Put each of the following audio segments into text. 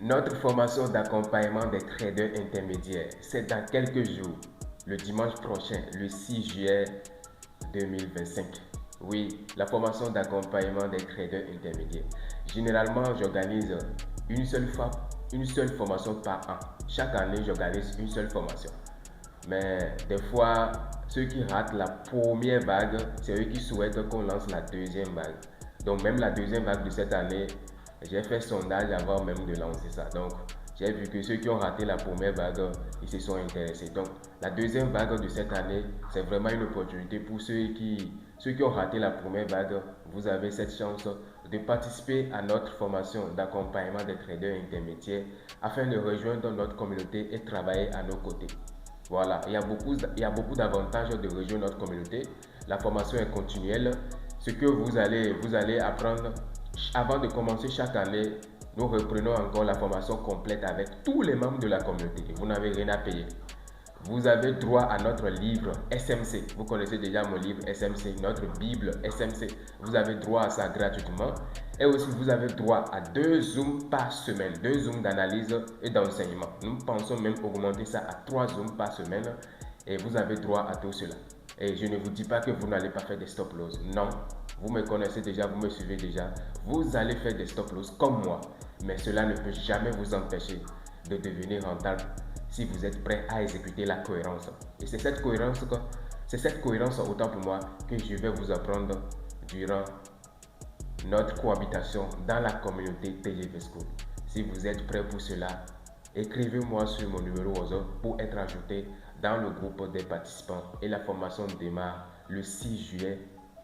Notre formation d'accompagnement des traders intermédiaires, c'est dans quelques jours, le dimanche prochain, le 6 juillet 2025. Oui, la formation d'accompagnement des traders intermédiaires. Généralement, j'organise une seule formation par an. Chaque année, j'organise une seule formation. Mais des fois, ceux qui ratent la première vague, c'est eux qui souhaitent qu'on lance la deuxième vague. Donc même la deuxième vague de cette année, j'ai fait sondage avant même de lancer ça. Donc j'ai vu que ceux qui ont raté la première vague, ils se sont intéressés. Donc la deuxième vague de cette année, c'est vraiment une opportunité pour ceux qui ont raté la première vague. Vous avez cette chance de participer à notre formation d'accompagnement des traders intermédiaires afin de rejoindre notre communauté et travailler à nos côtés. Voilà, il y a beaucoup d'avantages de rejoindre notre communauté. La formation est continuelle. Ce que vous allez apprendre avant de commencer chaque année, nous reprenons encore la formation complète avec tous les membres de la communauté. Vous n'avez rien à payer. Vous avez droit à notre livre SMC. Vous connaissez déjà mon livre SMC, notre Bible SMC. Vous avez droit à ça gratuitement. Et aussi, vous avez droit à 2 Zooms par semaine, 2 Zooms d'analyse et d'enseignement. Nous pensons même augmenter ça à 3 Zooms par semaine. Et vous avez droit à tout cela. Et je ne vous dis pas que vous n'allez pas faire des stop loss. Non, vous me connaissez déjà, vous me suivez déjà. Vous allez faire des stop loss comme moi. Mais cela ne peut jamais vous empêcher de devenir rentable si vous êtes prêt à exécuter la cohérence. Et c'est cette cohérence autant pour moi que je vais vous apprendre durant notre cohabitation dans la communauté TGV School. Si vous êtes prêt pour cela, écrivez-moi sur mon numéro WhatsApp pour être ajouté dans le groupe des participants et la formation démarre le 6 juillet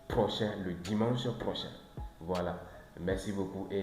prochain, le dimanche prochain. Voilà, merci beaucoup et